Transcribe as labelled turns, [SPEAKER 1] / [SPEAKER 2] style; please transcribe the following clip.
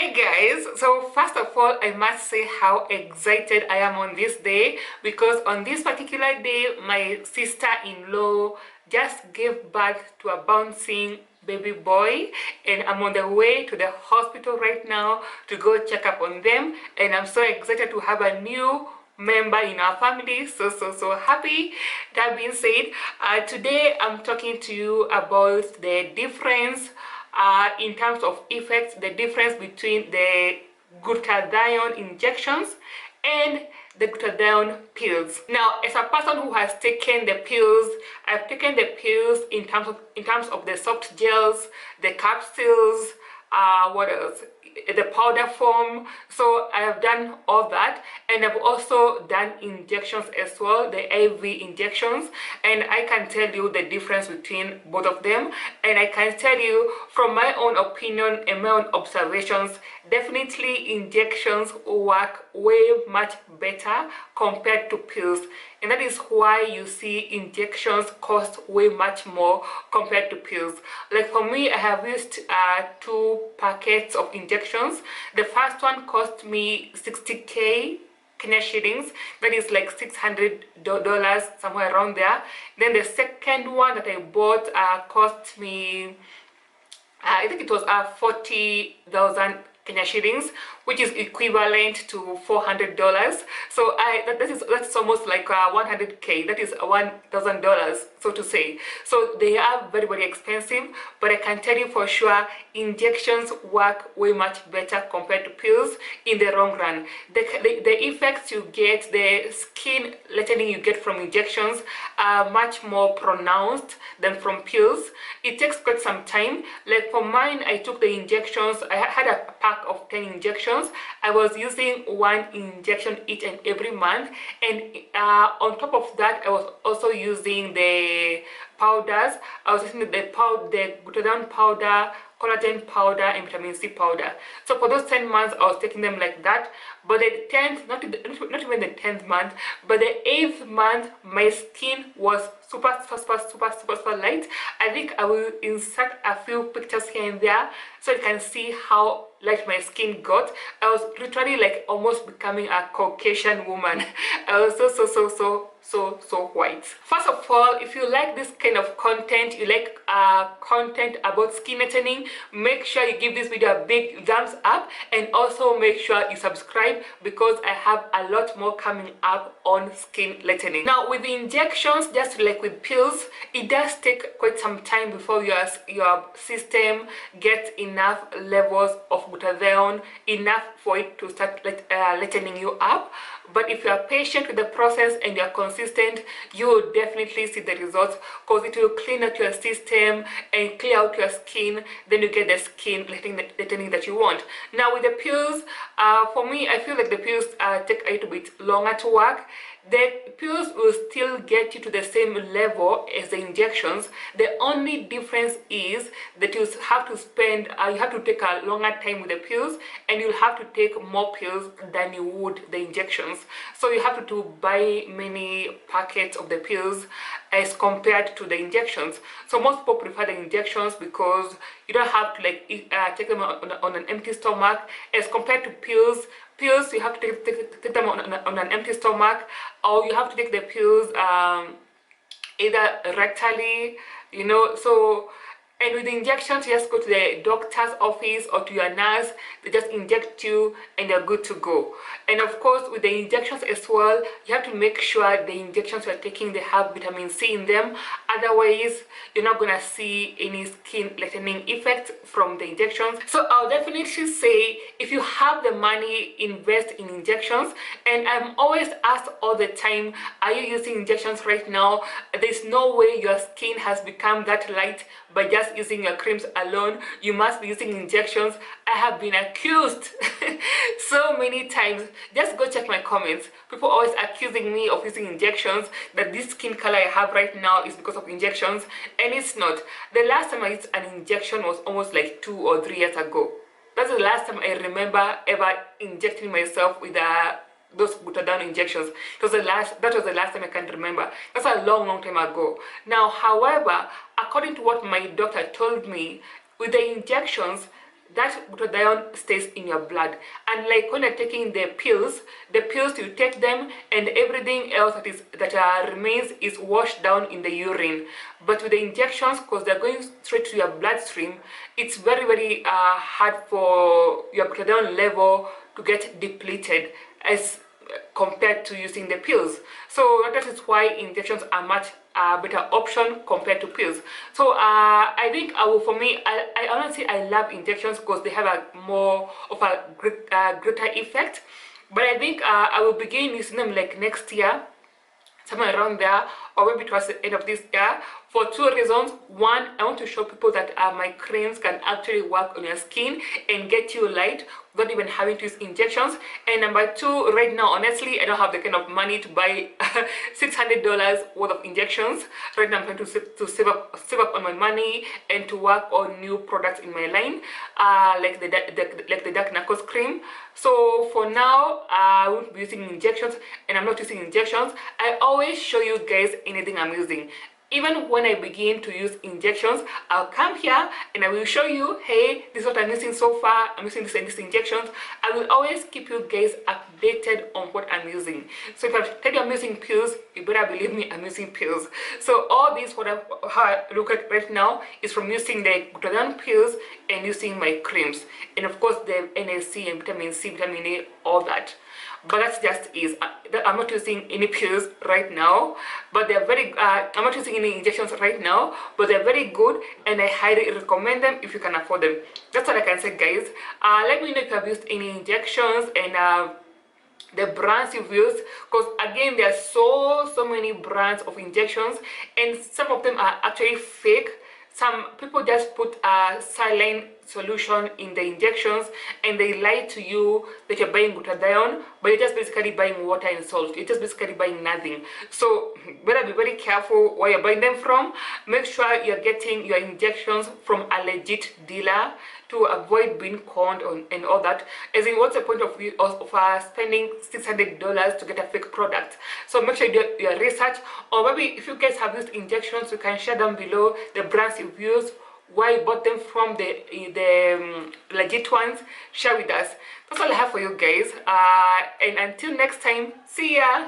[SPEAKER 1] Hey guys, so first of all I must say how excited I am on this day, because on this particular day my sister-in-law just gave birth to a bouncing baby boy, and I'm on the way to the hospital right now to go check up on them, and I'm so excited to have a new member in our family. So happy. That being said, today I'm talking to you about the difference in terms of effects, the difference between the glutathione injections and the glutathione pills. Now, as a person who has taken the pills, I've taken the pills in terms of the soft gels, the capsules, what else, the powder form. So I have done all that, and I've also done injections as well, the IV injections, and I can tell you the difference between both of them. And I can tell you from my own opinion and my own observations, definitely injections work way much better compared to pills, and that is why you see injections cost way much more compared to pills. Like for me, I have used 2 packets of injections. The first one cost me 60k Kenya shillings, that is like $600, somewhere around there. Then the second one that I bought cost me I think it was 40,000 Kenya shillings, which is equivalent to $400. So that's almost like 100k. That is $1,000, so to say. So they are very, very expensive, but I can tell you for sure injections work way much better compared to pills in the long run. The effects you get, the skin lightening you get from injections are much more pronounced than from pills. It takes quite some time. Like for mine, I took the injections. I had a pack of 10 injections. I was using 1 injection each and every month, and on top of that I was also using the powders. I was using the glutathione powder, collagen powder, and vitamin C powder. So for those 10 months I was taking them like that. But the 10th, not even the 10th month, but the 8th month, my skin was super light. I think I will insert a few pictures here and there so you can see how light my skin got. I was literally like almost becoming a Caucasian woman. I was so white. First of all, if you like this kind of content, you like content about skin lightening, make sure you give this video a big thumbs up, and also make sure you subscribe, because I have a lot more coming up on skin lightening. Now with the injections, just like with pills, it does take quite some time before your system gets enough levels of glutathione, enough for it to start lightening you up. But if you are patient with the process and you are consistent, you will definitely see the results, because it will clean out your system and clear out your skin. Then you get the skin lightening that you want. Now with the pills, for me, I feel like the pills take a little bit longer to work. The pills will still get you to the same level as the injections. The only difference is that you have to spend, you have to take a longer time with the pills, and you'll have to take more pills than you would the injections. So you have to buy many packets of the pills as compared to the injections. So most people prefer the injections because you don't have to take them on an empty stomach, as compared to pills. Pills, you have to take them on an empty stomach, or you have to take the pills either rectally, you know. So, and with the injections, you just go to the doctor's office or to your nurse. They just inject you and you're good to go. And of course, with the injections as well, you have to make sure the injections you're taking, they have vitamin C in them. Otherwise, you're not gonna see any skin lightening effects from the injections. So I'll definitely say, if you have the money, invest in injections. And I'm always asked all the time, are you using injections right now? There's no way your skin has become that light by just using your creams alone. You must be using injections. I have been accused so many times. Just go check my comments. People always accusing me of using injections, that this skin color I have right now is because of injections, and it's not. The last time I used an injection was almost like 2 or 3 years ago. That's the last time I remember ever injecting myself with those glutathione injections. That was the last time I can remember. That's a long time ago. Now, however, according to what my doctor told me, with the injections, that glutathione stays in your blood. And like when you're taking the pills you take them and everything else that remains is washed down in the urine. But with the injections, because they're going straight to your bloodstream, it's very hard for your glutathione level to get depleted as compared to using the pills. So that is why injections are much better option compared to pills. So I think for me, I honestly I love injections because they have a more of a greater effect. But I think I will begin using them like next year, somewhere around there, or maybe towards the end of this year, for two reasons. One, I want to show people that my creams can actually work on your skin and get you light without even having to use injections. And number two, right now honestly I don't have the kind of money to buy $600 worth of injections. Right now I'm trying to save up on my money and to work on new products in my line, like the dark knuckles cream. So for now I won't be using injections, and I'm not using injections. I always show you guys anything I'm using. Even when I begin to use injections, I'll come here and I will show you, hey, this is what I'm using so far. I'm using this and this injections. I will always keep you guys updated on what I'm using. So if I tell you I'm using pills, you better believe me, I'm using pills. So all this what I look at right now is from using the glutathione pills and using my creams, and of course the NAC and vitamin C, vitamin A, all that. But that's just is I'm not using any pills right now, but they're very I'm not using any injections right now, but they're very good and I highly recommend them if you can afford them. That's all I can say, guys. Let me know if you have used any injections and the brands you've used, because again there are so many brands of injections and some of them are actually fake. Some people just put a saline solution in the injections and they lie to you that you're buying glutathione, but you're just basically buying water and salt. You're just basically buying nothing. So better be very careful where you're buying them from. Make sure you're getting your injections from a legit dealer to avoid being conned and all that. As in, what's the point of spending $600 to get a fake product? So make sure you do your research, or maybe if you guys have used injections, you can share down below the brands you've used, where you bought them from, the legit ones. Share with us. That's all I have for you guys, and until next time, see ya.